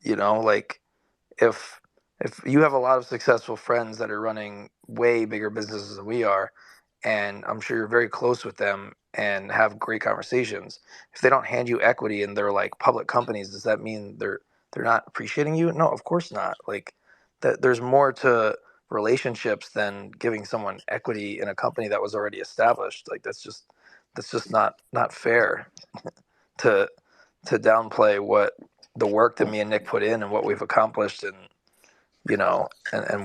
Like if you have a lot of successful friends that are running way bigger businesses than we are, and I'm sure you're very close with them and have great conversations, if they don't hand you equity and they're like public companies, does that mean they're not appreciating you? No, of course not. Like that, there's more to relationships than giving someone equity in a company that was already established. Like that's just not fair to downplay what the work that me and Nick put in and what we've accomplished, and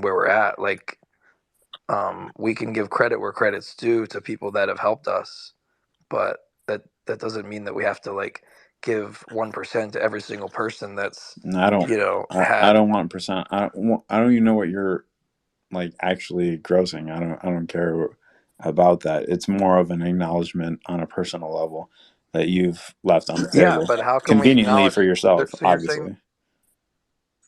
where we're at. Like we can give credit where credit's due to people that have helped us, but that doesn't mean that we have to like give 1% to every single person that's And I don't, I had. don't want percent. I don't even know what you're like actually grossing. I don't care about that. It's more of an acknowledgement on a personal level that you've left on the Yeah, table, but how can we conveniently acknowledge for yourself, so you're saying obviously.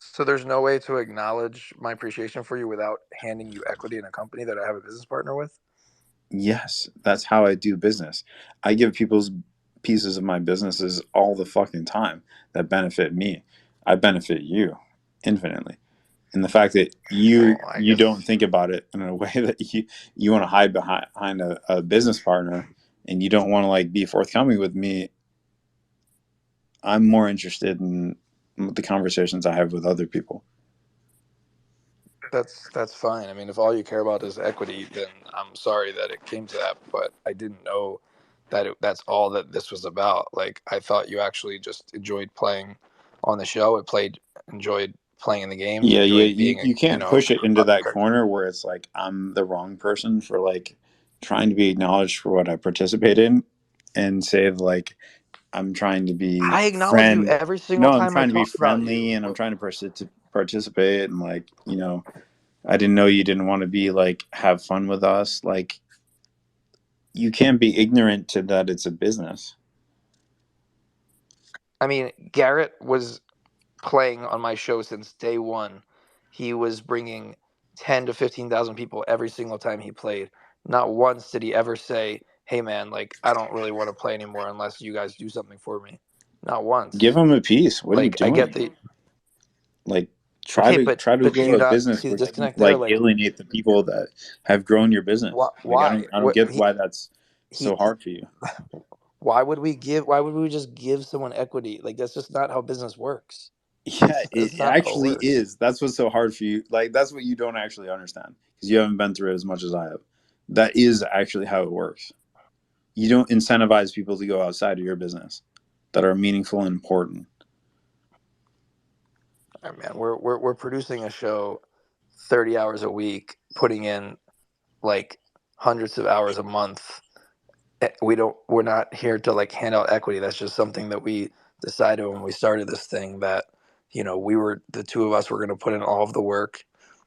so there's no way to acknowledge my appreciation for you without handing you equity in a company that I have a business partner with? Yes, that's how I do business. I give people's pieces of my businesses all the fucking time that benefit me. I benefit you infinitely. And the fact that Well, I you don't guess think about it in a way that you want to hide behind a business partner, and you don't want to like be forthcoming with me. I'm more interested in the conversations I have with other people. that's fine. I mean, if all you care about is equity, then I'm sorry that it came to that. But I didn't know that that's all that this was about. Like, I thought you actually just enjoyed playing on the show. Enjoyed playing in the games. Yeah, yeah, Enjoyed being you can't push it into that corner where it's like I'm the wrong person for like trying to be acknowledged for what I participate in, and say like I'm trying to be I acknowledge you friend. every No, single I'm time I trying to be talk about friendly you. and I'm trying to participate and like, I didn't know you didn't want to be like have fun with us. Like you can't be ignorant to that it's a business. I mean, Garrett was playing on my show since day one. He was bringing 10 to 15,000 people every single time he played. Not once did he ever say, "Hey, man, like I don't really want to play anymore unless you guys do something for me." Not Give once. them a piece. What are you Like I get doing? the Like okay, try to but do grow you a not business see the where you don't disconnect there? like Like alienate the people that have grown your business. Like why? I don't get He why that's so he. hard for you. Why would we give? Why would we just give someone equity? Like that's just not how business works. Yeah, That's it not how it actually works. is. That's what's so hard for you. Like that's what you don't actually understand because you haven't been through it as much as I have. That is actually how it works. You don't incentivize people to go outside of your business that are meaningful and important. I mean, we're producing a show 30 hours a week, putting in like hundreds of hours a month. We're not here to like hand out equity. That's just something that we decided when we started this thing that, we were the two of us were going to put in all of the work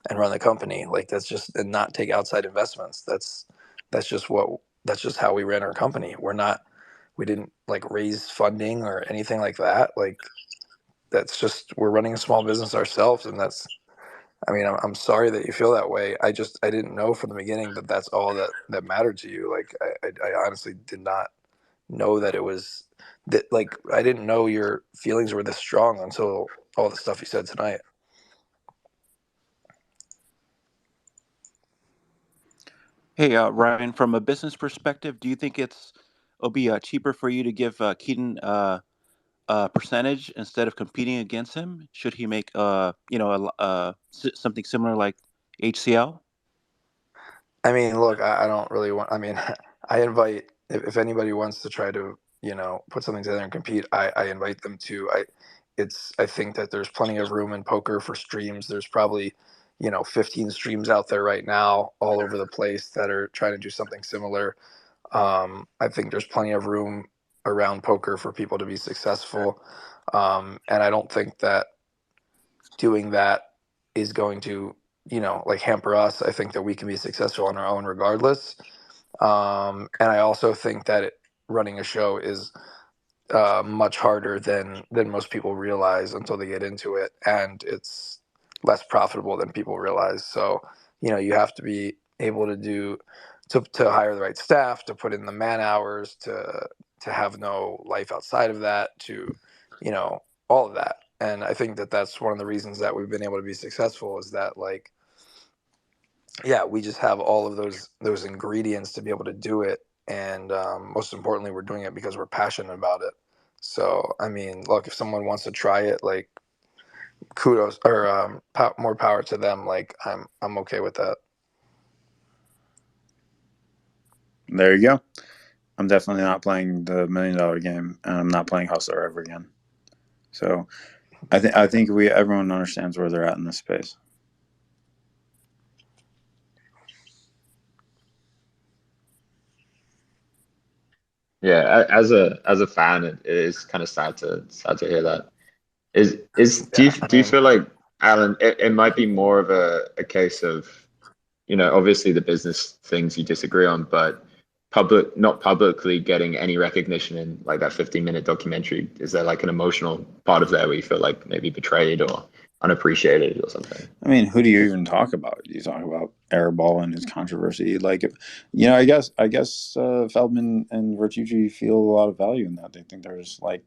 and run the company. Like that's just and not take outside investments. That's just what that's just how we ran our company. We didn't like raise funding or anything like that. Like that's just we're running a small business ourselves, and I mean, I'm sorry that you feel that way. I didn't know from the beginning that that's all that mattered to you. Like I honestly did not know that it was that. Like I didn't know your feelings were this strong until all the stuff you said tonight. Hey, Ryan, from a business perspective, do you think it'll be cheaper for you to give Keaton a percentage instead of competing against him? Should he make something similar like HCL? I mean, look, I don't really want. I mean, I invite if anybody wants to try to put something together and compete. I invite them to. I think that there's plenty of room in poker for streams. There's probably 15 streams out there right now all over the place that are trying to do something similar. I think there's plenty of room around poker for people to be successful, and I don't think that doing that is going to like hamper us. I think that we can be successful on our own regardless. And I also think that running a show is much harder than most people realize until they get into it, and it's less profitable than people realize. So you have to be able to to hire the right staff, to put in the man hours, to have no life outside of that, to you know all of that. And I think that that's one of the reasons that we've been able to be successful is that, like, yeah, we just have all of those ingredients to be able to do it, and most importantly, we're doing it because we're passionate about it. So, I mean, look, if someone wants to try it, like, kudos or more power to them. Like, I'm okay with that. There you go. I'm definitely not playing the $1 million game, and I'm not playing Hustler ever again. So I think everyone understands where they're at in this space. Yeah, as a fan, it is kind of sad to hear that. Is Yeah, I do you mean, feel like, Alan, it might be more of a case of, obviously the business things you disagree on, but not publicly getting any recognition in like that 15-minute documentary. Is there like an emotional part of there where you feel like maybe betrayed or unappreciated or something? I mean, who do you even talk about? You talk about Airball and his controversy. Like, I guess Feldman and Vertucci feel a lot of value in that. They think there's like,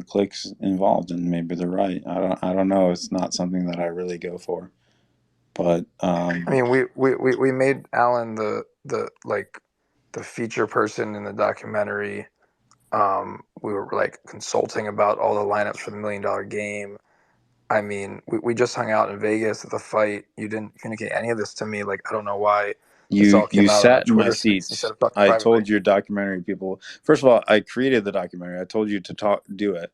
clicks involved, and maybe they're right. I don't know. It's not something that I really go for, but I mean, we made Alan the like the feature person in the documentary. We were like consulting about all the lineups for the $1 million game. I mean, we just hung out in Vegas at the fight. You didn't communicate any of this to me. Like, I don't know why this all you came out on a sat in my Twitter space instead seats. of talking I privately. told your documentary people. First of all, I created the documentary. I told you to do it,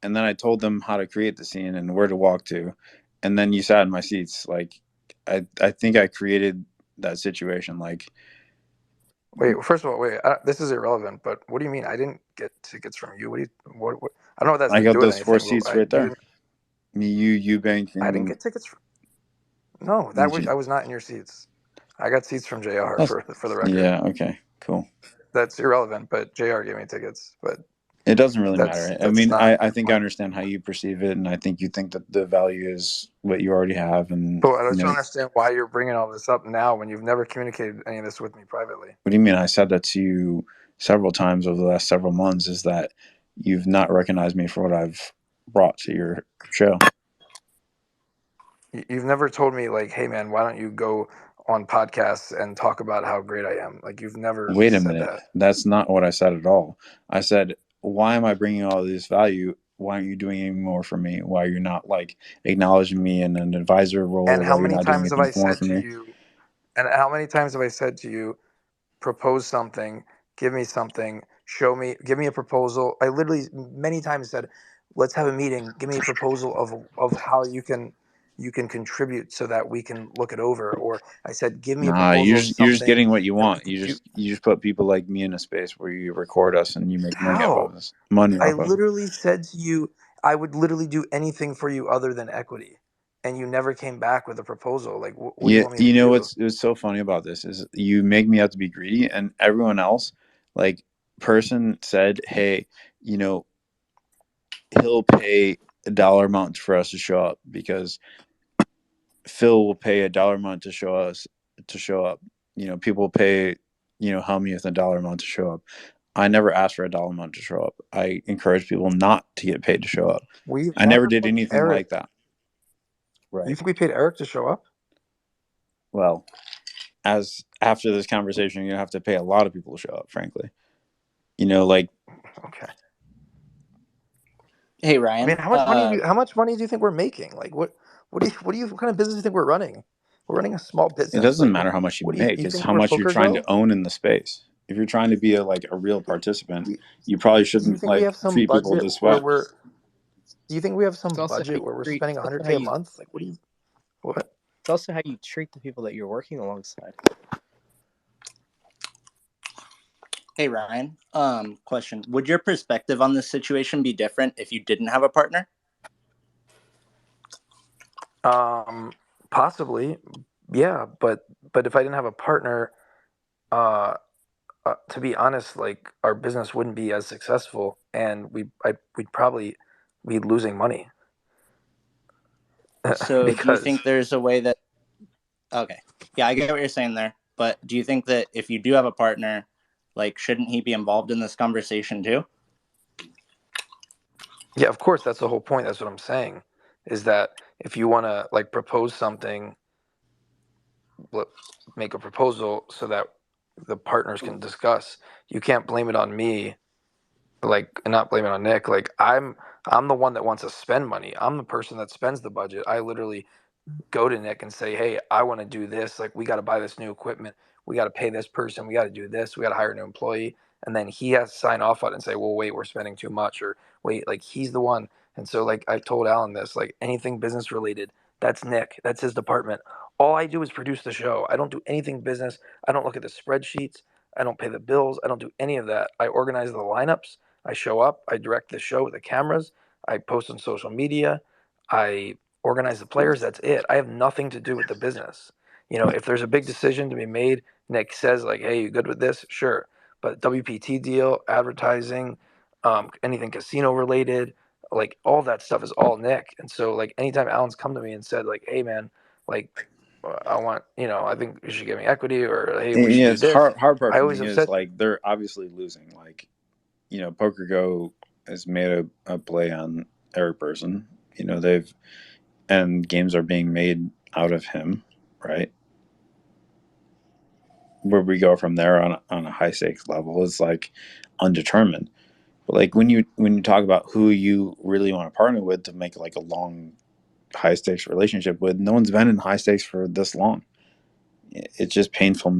and then I told them how to create the scene and where to walk to, and then you sat in my seats. Like, I think I created that situation. Like, Wait, first of all, wait. This is irrelevant. But what do you mean? I didn't get tickets from you. What do you? What I don't know what that has I to got do with those four anything. But seats right you there. didn't. Me, you, Bank, I didn't and get tickets. No, I was not in your seats. I got seats from JR that's, for the record. yeah. Okay, cool. That's irrelevant. But JR gave me tickets. But It doesn't really matter. I that's mean, not I think I my. understand how you perceive it, and I think you think that the value is what you already have, and But I just don't understand why you're bringing all this up now when you've never communicated any of this with me privately. What do you mean? I said that to you several times over the last several months. Is that you've not recognized me for what I've brought to your show? You've never told me like, hey man, why don't you go on podcasts and talk about how great I am? Like, you've never Wait a said minute. that. That's not what I said at all. I said, why am I bringing all this value? Why aren't you doing any more for me? Why are you not like acknowledging me in an advisor And role? how Why you're many not doing times have anything I more said for to me? you? And how many times have I said to you, propose something, give me something, show me, give me a proposal? I literally many times said, let's have a meeting, give me a proposal of how you can contribute so that we can look it over. Or I said, give me a Nah, proposal of you're just something getting what you that we want. can do. You just put people like me in a space where you record us and you make money off How? of us. Money I off of us. literally said to you, I would literally do anything for you other than equity. And you never came back with a proposal. Like, what do you Yeah, want me to do? what's so funny about this is you make me out to be greedy, and everyone else, like, person said, hey, you know, he'll pay a dollar amount for us to show up because Phil will pay a dollar amount to show up. People pay, Helmy with a dollar amount to show up. I never asked for a dollar amount to show up. I encourage people not to get paid to show up. We've I never never did paid anything Eric. like that. You Right. think we paid Eric to show up? Well, as after this conversation, you're gonna have to pay a lot of people to show up, frankly. Like, Okay. Hey I mean, Ryan, how much money do you think we're making? Like, what kind of business do you think we're running? We're running a small it business. doesn't Like, matter how much you what do make, you it's think how we're much you're Poker trying to Go? own in the space. If you're trying to be a real participant, Do you probably do you shouldn't think we like have some treat people budget this where way. we're? Do you think we have it's some also how budget you where we're treat. spending It's also how 100K a you. month? Like, what do you? What? It's also how you treat the people that you're working alongside. Hey Ryan, question: would your perspective on this situation be different if you didn't have a partner? Possibly, yeah. But if I didn't have a partner, uh, to be honest, like, our business wouldn't be as successful, and we'd probably be losing money So, do you because think there's a way that? Okay, yeah, I get what you're saying there, but do you think that if you do have a partner, like, shouldn't he be involved in this conversation too? Yeah, of course, that's the whole point. That's what I'm saying, is that if you want to like propose something, make a proposal so that the partners can discuss. You can't blame it on me, like, and not blame it on Nick. Like, I'm the one that wants to spend money. I'm the person that spends the budget. I literally go to Nick and say, "Hey, I want to do this. Like, we got to buy this new equipment. We got to pay this person. We got to do this. We got to hire a new employee." And then he has to sign off on it and say, "Well, wait, we're spending too much," or "Wait," like he's the one. And so, like I told Alan this, like anything business related, that's Nick. That's his department. All I do is produce the show. I don't do anything business. I don't look at the spreadsheets. I don't pay the bills. I don't do any of that. I organize the lineups. I show up. I direct the show with the cameras. I post on social media. I organize the players. That's it. I have nothing to do with the business. If there's a big decision to be made, Nick says like, "Hey, you good with this?" Sure. But WPT deal, advertising, anything casino related, like all that stuff is all Nick. And so like anytime Alan's come to me and said like, "Hey man, like I want, I think you should give me equity," or "Hey, we And, should do it's this," hard part I for always me have is said, like they're obviously losing. Like, Poker Go has made a play on every person. They've and games are being made out of him, right? Where we go from there on a high stakes level is like undetermined. But like when you talk about who you really want to partner with to make like a long high stakes relationship with, no one's been in high stakes for this long. It's just painful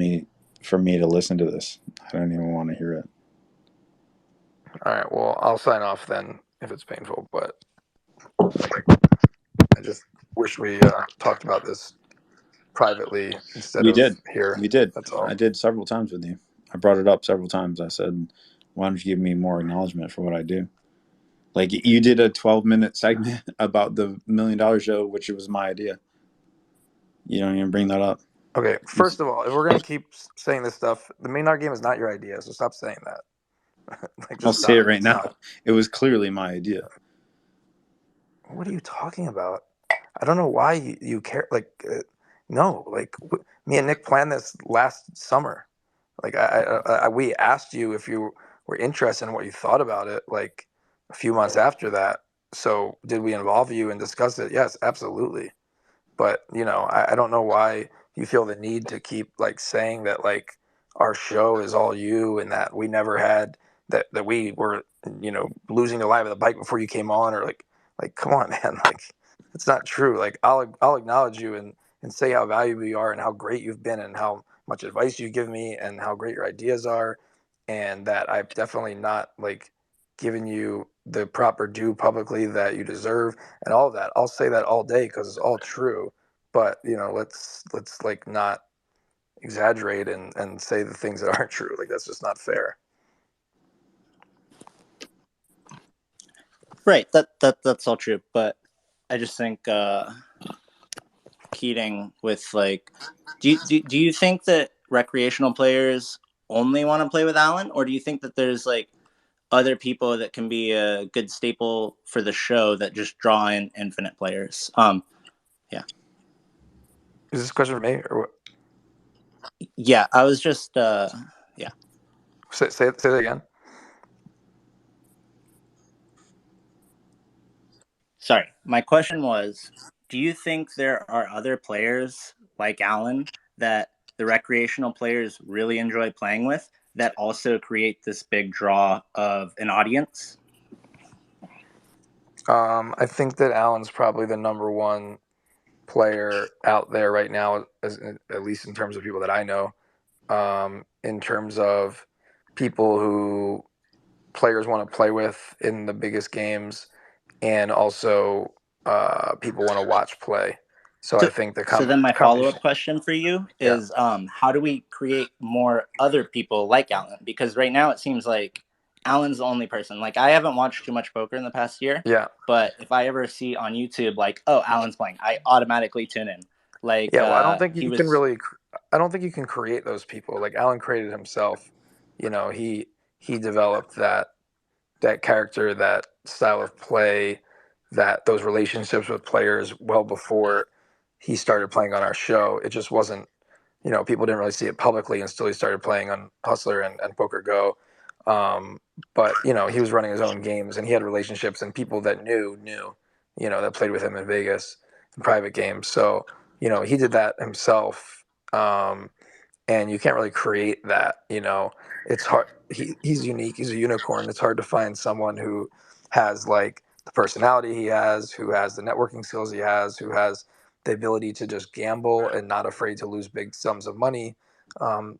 for me to listen to this. I don't even want to hear it. "All right, well, I'll sign off then if it's painful." But I just wish we talked about this privately instead We of did. here. We did. That's all. I did several times with you. I brought it up several times. I said, why don't you give me more acknowledgement for what I do? Like, you did a 12-minute segment about the $1 million show, which was my idea. You don't even bring that up. Okay, first of all, if we're gonna keep saying this stuff, the main art game is not your idea, so stop saying that. Like, I'll just say it stop. right It's now. not. It was clearly my idea. What are you talking about? I don't know why you care. Like, no, like me and Nick planned this last summer. Like, we asked you if you were interested in what you thought about it, like a few months after that. So, did we involve you and discuss it? Yes, absolutely. But I don't know why you feel the need to keep like saying that like our show is all you and that we never had that we were losing the life of the bike before you came on, or like come on man, like it's not true. Like I'll acknowledge you and say how valuable you are and how great you've been and how much advice you give me and how great your ideas are, and that I've definitely not like given you the proper due publicly that you deserve and all of that. I'll say that all day because it's all true. But let's like not exaggerate and say the things that aren't true. Like that's just not fair. Right. That's all true. But I just think Keating with like, do you think that recreational players only want to play with Alan, or do you think that there's like other people that can be a good staple for the show that just draw in infinite players? Yeah. Is this a question for me or what? Yeah, I was just yeah. Say that again? Sorry. My question was, do you think there are other players like Alan that the recreational players really enjoy playing with that also create this big draw of an audience? I think that Alan's probably the number one player out there right now, at least in terms of people that I know. In terms of people who players want to play with in the biggest games, and also people want to watch play. So I So, think the so then my combination. follow-up question for you Yeah, is how do we create more other people like Alan? Because right now it seems like Alan's the only person. Like I haven't watched too much poker in the past year, yeah, but if I ever see on YouTube like, oh, Alan's playing, I automatically tune in. Like yeah. Well, I don't think he you can was really. I don't think you can create those people. Like Alan created himself. He developed that character, that style of play, that those relationships with players well before he started playing on our show. It just wasn't, people didn't really see it publicly until he started playing on Hustler and Poker Go. But he was running his own games, and he had relationships and people that knew, that played with him in Vegas in private games. So he did that himself, and you can't really create that. It's hard. He's unique. He's a unicorn. It's hard to find someone who has like the personality he has, who has the networking skills he has, who has the ability to just gamble and not afraid to lose big sums of money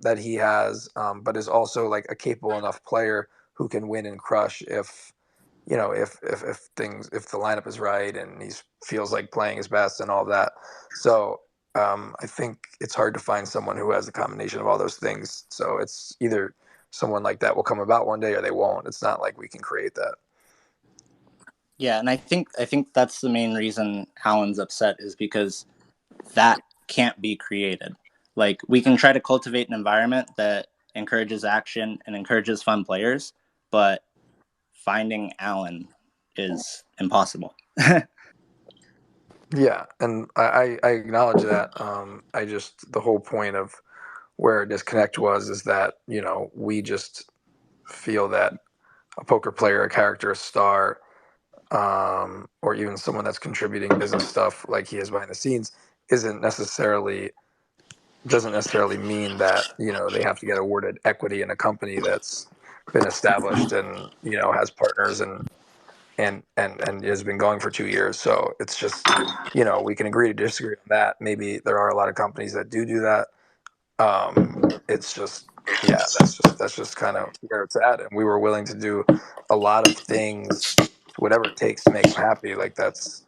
that he has, but is also like a capable enough player who can win and crush if the lineup is right and he feels like playing his best and all that. So I think it's hard to find someone who has a combination of all those things. So it's either someone like that will come about one day or they won't. It's not like we can create that. Yeah, and I think that's the main reason Alan's upset is because that can't be created. Like we can try to cultivate an environment that encourages action and encourages fun players, but finding Alan is impossible. Yeah, and I acknowledge that. I just the whole point of where disconnect was is that we just feel that a poker player, a character, a star, or even someone that's contributing business stuff like he is behind the scenes, isn't necessarily doesn't necessarily mean that they have to get awarded equity in a company that's been established and has partners and has been going for 2 years. So it's just we can agree to disagree on that. Maybe there are a lot of companies that do that. It's just yeah, that's just kind of where it's at, and we were willing to do a lot of things, whatever it takes to make them happy. Like that's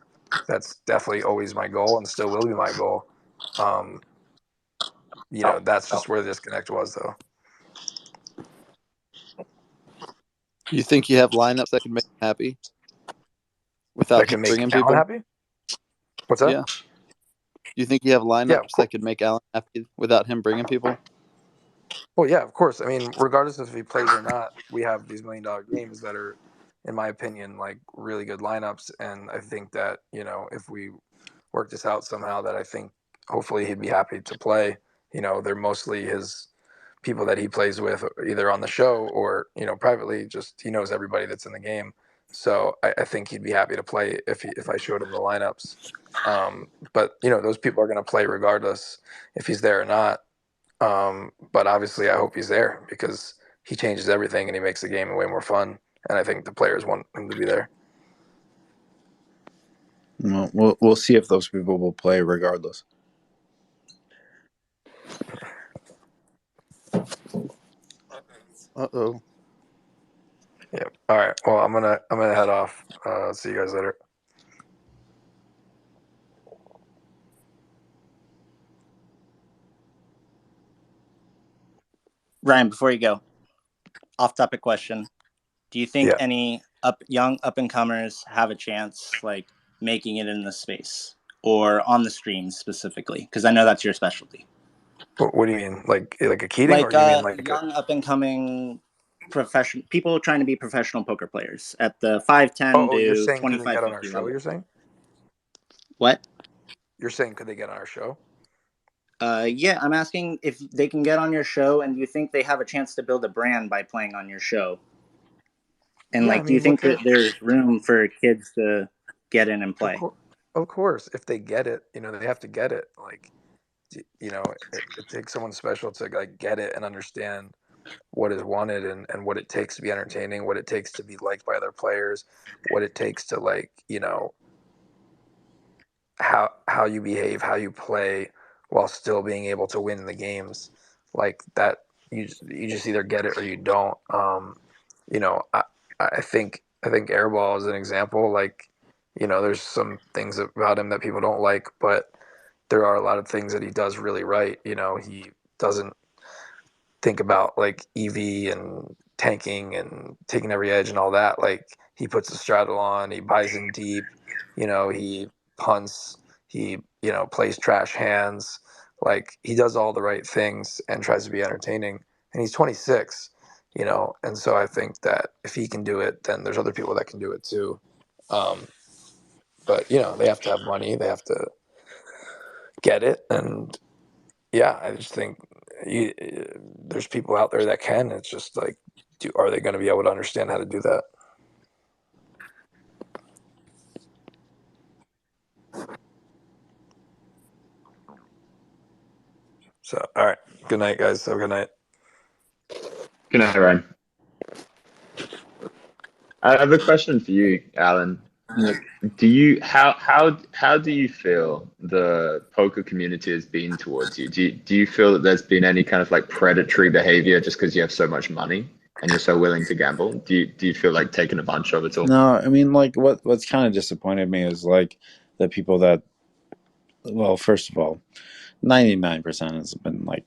definitely always my goal and still will be my goal. Um, that's just where the disconnect was, though. You think you have lineups that can make him happy without That him can make bringing Alan people? happy. What's that? Yeah. Do you think you have Yeah, of lineups course. that could make Alan happy without him bringing people? Well, yeah, of course. I mean, regardless of if he plays or not, we have these $1 million games that are, in my opinion, like really good lineups. And I think that if we work this out somehow, that I think hopefully he'd be happy to play. They're mostly his people that he plays with, either on the show or privately. Just he knows everybody that's in the game, so I think he'd be happy to play if I showed him the lineups. But those people are going to play regardless if he's there or not. But obviously, I hope he's there because he changes everything and he makes the game way more fun. And I think the players want him to be there. Well, we'll see if those people will play regardless. Uh-oh. Yeah. All right. Well, I'm gonna head off. See you guys later. Ryan, before you go, off-topic question: do you think Yeah. any young up-and-comers have a chance, like making it in the space or on the streams specifically? Because I know that's your specialty. What do you mean? Like a Keating, or Like you mean like a? young up-and-coming professional people trying to be professional poker players at the 5, 10 Oh, you're to saying could they twenty-five, get on our fifty show? level. You're saying? What? You're saying could they get on our show? Yeah, I'm asking if they can get on your show, and do you think they have a chance to build a brand by playing on your show? And Yeah, I like, do you mean, look think at that there's room for kids to get in and of play? course, of course. If they get it, they have to get it. Like, it takes someone special to like get it and understand what is wanted and what it takes to be entertaining, what it takes to be liked by other players, what it takes to like how you behave, how you play, while still being able to win the games. Like that, you just either get it or you don't. You know, I I think Airball is an example. Like, there's some things about him that people don't like, but there are a lot of things that he does really right. He doesn't think about like EV and tanking and taking every edge and all that. Like he puts the straddle on, he buys in deep, he punts, he plays trash hands. Like he does all the right things and tries to be entertaining. And he's 26, and so I think that if he can do it, then there's other people that can do it too. Um, but they have to have money, they have to get it, and yeah, I just think there's people out there that can. It's just like are they going to be able to understand how to do that? So, all right. Good night, guys. Have a good night. Good night, Ryan. I have a question for you, Alan. Yeah. How do you feel the poker community has been towards you? Do you feel that there's been any kind of like predatory behavior just because you have so much money and you're so willing to gamble? Do you feel like taking a bunch of it all? No, I mean, like, what's kind of disappointed me is like the people that, well, first of all, 99% has been like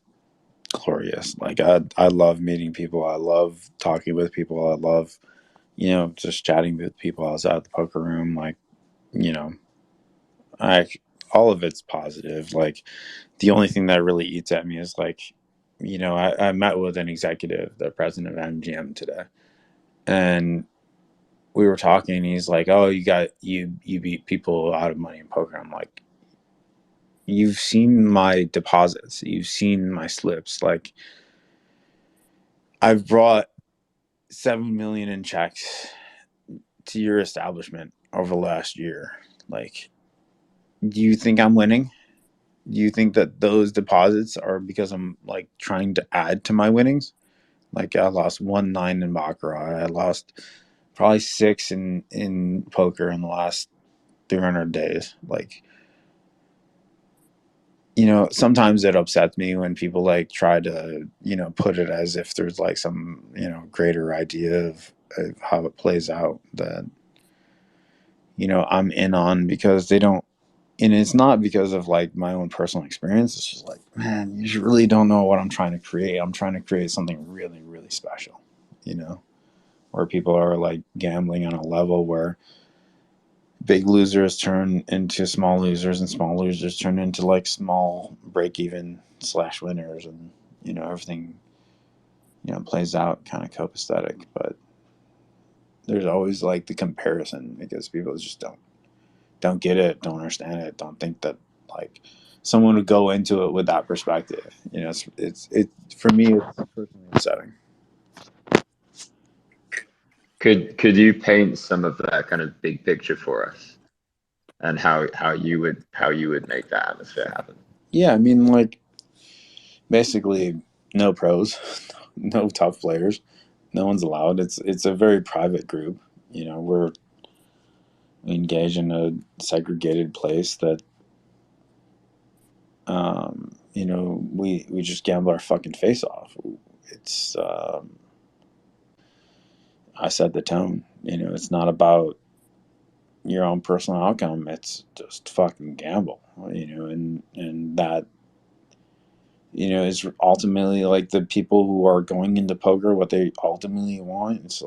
glorious. Like, I love meeting people. I love talking with people. I love, just chatting with people outside the poker room. Like, you know, I all of it's positive. Like, the only thing that really eats at me is like, I met with an executive, the president of MGM today, and we were talking. And he's like, "Oh, you beat people out of money in poker." I'm like, "You've seen my deposits. You've seen my slips. Like, I've brought 7 million in checks to your establishment over the last year. Like, do you think I'm winning? Do you think that those deposits are because I'm like trying to add to my winnings? Like, I lost 1-9 in baccarat. I lost probably 6 in poker in the last 300 days. Like, sometimes it upsets me when people like try to, put it as if there's like some, greater idea of how it plays out that, I'm in on, because they don't. And it's not because of like my own personal experience. It's just like, man, you just really don't know what I'm trying to create. I'm trying to create something really, really special, where people are like gambling on a level where big losers turn into small losers, and small losers turn into like small break even / winners, and everything plays out kind of copacetic. But there's always like the comparison, because people just don't get it, don't understand it, don't think that like someone would go into it with that perspective. It's for me, it's personally upsetting. Could you paint some of that kind of big picture for us and how you would make that atmosphere happen? Yeah, I mean, like, basically no pros, no tough players, no one's allowed. It's a very private group. We're engaged in a segregated place that we just gamble our fucking face off. It's I set the tone. It's not about your own personal outcome. It's just fucking gamble. And that is ultimately like the people who are going into poker, what they ultimately want. It's